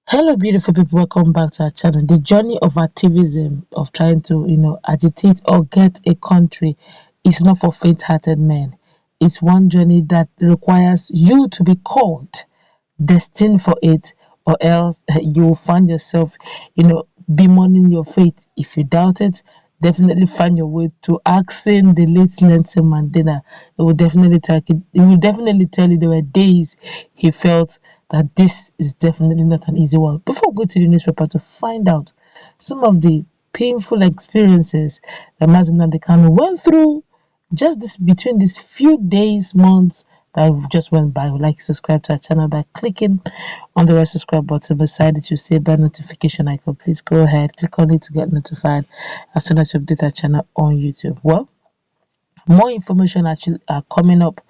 Hello, beautiful people. Welcome back to our channel. The journey of activism, of trying to, agitate or get a country, is not for faint-hearted men. It's one journey that requires you to be called, destined for it, or else you will find yourself, bemoaning your faith. If you doubt it, definitely find your way to asking the late Nelson Mandela. It will definitely tell you there were days he felt that this is definitely not an easy one. Before we go to the newspaper to find out some of the painful experiences that Mazi Nnamdi Kanu went through just this between these few days, months that just went by, would like to subscribe to our channel by clicking on the red subscribe button beside it. You see a bell notification icon. Please go ahead, click on it to get notified as soon as you update our channel on YouTube. Well, more information actually are coming up.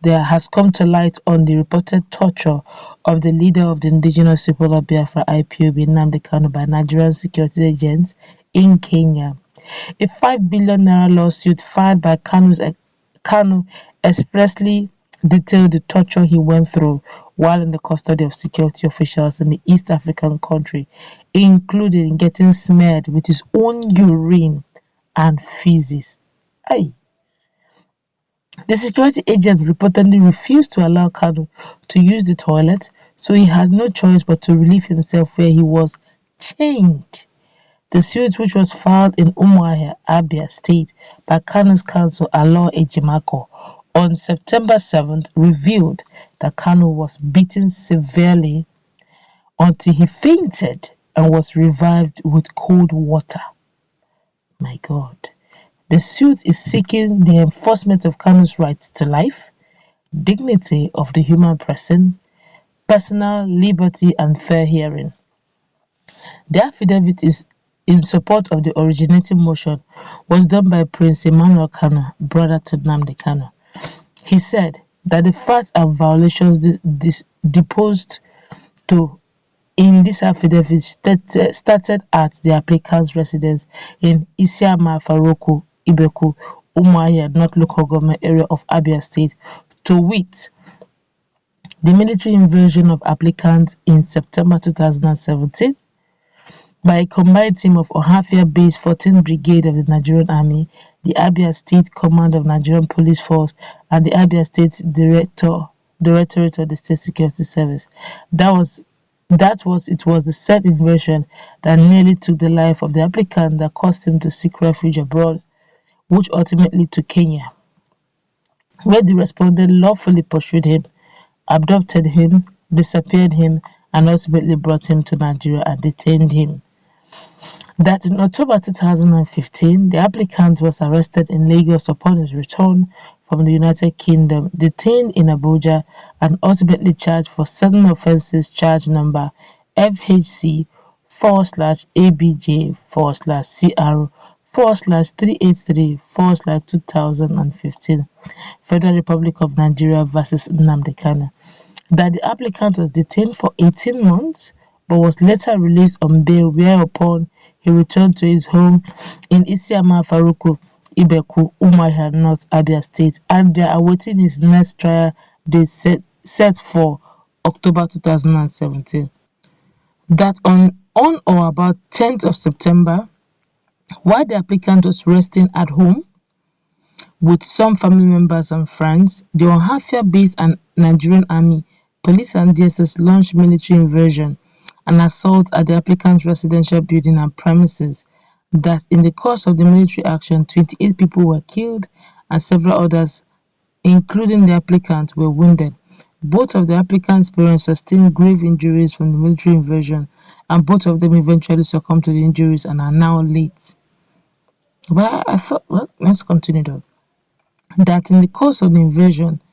There has come to light on the reported torture of the leader of the indigenous people of Biafra IPOB, Nnamdi Kanu, by Nigerian security agents in Kenya. A 5 billion naira lawsuit filed by Kanu expressly detailed the torture he went through while in the custody of security officials in the East African country, including getting smeared with his own urine and feces. Aye. The security agent reportedly refused to allow Kanu to use the toilet, so he had no choice but to relieve himself where he was chained. The suit, which was filed in Umuahia, Abia State by Kanu's counsel Alo Ejimako on September 7th, revealed that Kanu was beaten severely until he fainted and was revived with cold water. My God. The suit is seeking the enforcement of Kanu's rights to life, dignity of the human person, personal liberty, and fair hearing. The affidavit is in support of the originating motion was done by Prince Emmanuel Kanu, brother to Nnamdi Kanu. He said that the facts and violations deposed to in this affidavit started at the applicant's residence in Isiama Faroku, Ibeku, Umuahia North Local Government Area of Abia State, to wit, the military invasion of applicants in September 2017 by a combined team of Ohafia-based 14th Brigade of the Nigerian Army, the Abia State Command of Nigerian Police Force, and the Abia State Directorate of the State Security Service. It was the said invasion that nearly took the life of the applicant that caused him to seek refuge abroad, which ultimately to Kenya, where the respondent lawfully pursued him, abducted him, disappeared him, and ultimately brought him to Nigeria and detained him. That in October 2015, the applicant was arrested in Lagos upon his return from the United Kingdom, detained in Abuja, and ultimately charged for certain offences, charge number FHC/ABJ/CR/383/2015, Federal Republic of Nigeria versus Nnamdi Kanu. That the applicant was detained for 18 months but was later released on bail, whereupon he returned to his home in Isiama Faruku, Ibeku, Umuahia North, Abia State, and they are awaiting his next trial date set for October 2017. That on or about 10th of September, while the applicant was resting at home with some family members and friends, the Ohafia-based and Nigerian Army, Police and DSS launched military invasion and assault at the applicant's residential building and premises. That in the course of the military action, 28 people were killed and several others, including the applicant, were wounded. Both of the applicant's parents sustained grave injuries from the military invasion, and both of them eventually succumbed to the injuries and are now late. But I thought, well, let's continue though. That in the course of the invasion,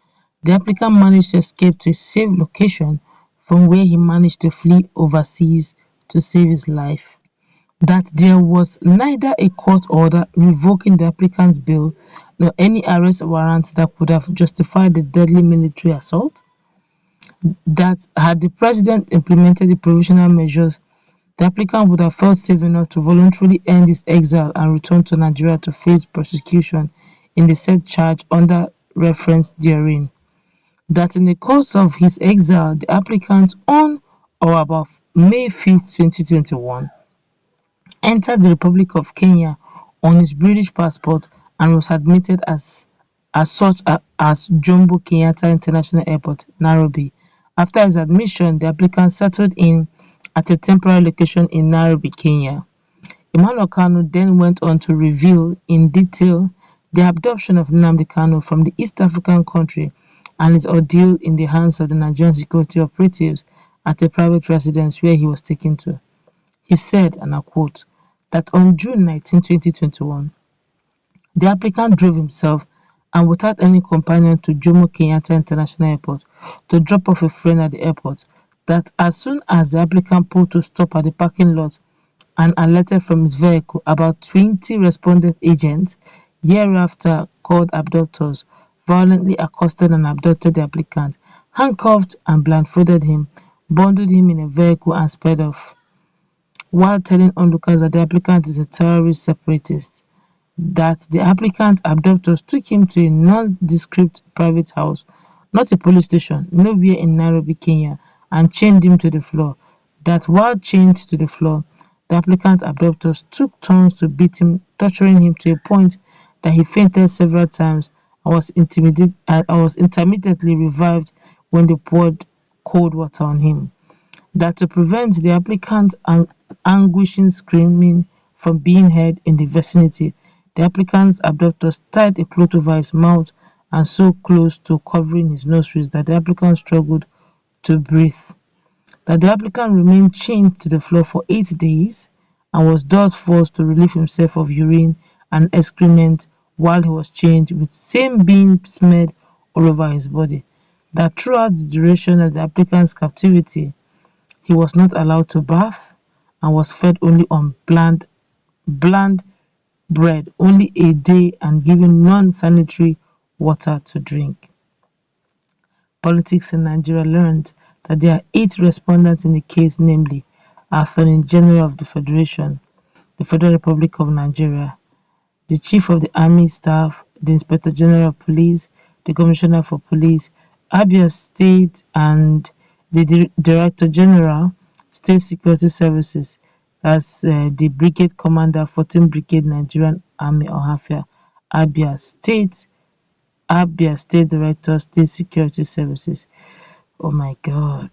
the applicant managed to escape to a safe location from where he managed to flee overseas to save his life. That there was neither a court order revoking the applicant's bail nor any arrest warrant that could have justified the deadly military assault. That had the president implemented the provisional measures, the applicant would have felt safe enough to voluntarily end his exile and return to Nigeria to face prosecution in the said charge under reference therein. That in the course of his exile, the applicant on or about May 5th, 2021, entered the Republic of Kenya on his British passport and was admitted as such as Jomo Kenyatta International Airport, Nairobi. After his admission, the applicant settled in at a temporary location in Nairobi, Kenya. Emmanuel Kanu then went on to reveal in detail the abduction of Nnamdi Kanu from the East African country and his ordeal in the hands of the Nigerian security operatives at a private residence where he was taken to. He said, and I quote, that on June 19, 2021, the applicant drove himself and without any companion to Jomo Kenyatta International Airport to drop off a friend at the airport, that as soon as the applicant pulled to stop at the parking lot and alighted from his vehicle, about 20 responded agents, hereafter called abductors, violently accosted and abducted the applicant, handcuffed and blindfolded him, bundled him in a vehicle and sped off, while telling onlookers that the applicant is a terrorist separatist, that the applicant abductors took him to a nondescript private house, not a police station, nowhere in Nairobi, Kenya, and chained him to the floor, that while chained to the floor, the applicant abductors took turns to beat him, torturing him to a point that he fainted several times and was intermittently revived when they poured cold water on him, that to prevent the applicant's anguishing screaming from being heard in the vicinity, the applicant's abductors tied a cloth over his mouth and so close to covering his nostrils that the applicant struggled to breathe, that the applicant remained chained to the floor for 8 days and was thus forced to relieve himself of urine and excrement while he was chained, with same being smeared all over his body, that throughout the duration of the applicant's captivity, he was not allowed to bath and was fed only on bland bread only a day and given non-sanitary water to drink. Politics in Nigeria learned that there are 8 respondents in the case, namely Attorney General of the Federation, the Federal Republic of Nigeria, the Chief of the Army Staff, the Inspector General of Police, the Commissioner for Police, Abia State, and the Director General, State Security Services, that's the Brigade Commander, 14th Brigade Nigerian Army Ohafia, Abia State Director, State Security Services. Oh my God,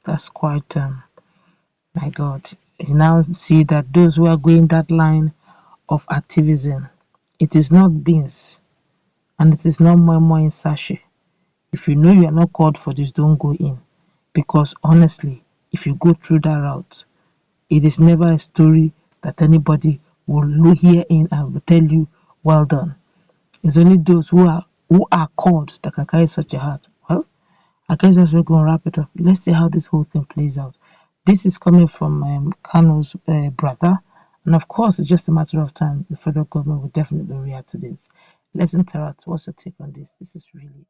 that's quite, my God. You now see that those who are going that line of activism, it is not beans and it is not more in sachet. If you know you are not called for this, don't go in. Because honestly, if you go through that route, it is never a story that anybody will look here in and will tell you, well done. It's only those who are called that can carry such a heart. Well, I guess that's where we're going to wrap it up. Let's see how this whole thing plays out. This is coming from Kano's brother. And of course, it's just a matter of time. The federal government will definitely react to this. Let's interact. What's your take on this? This is really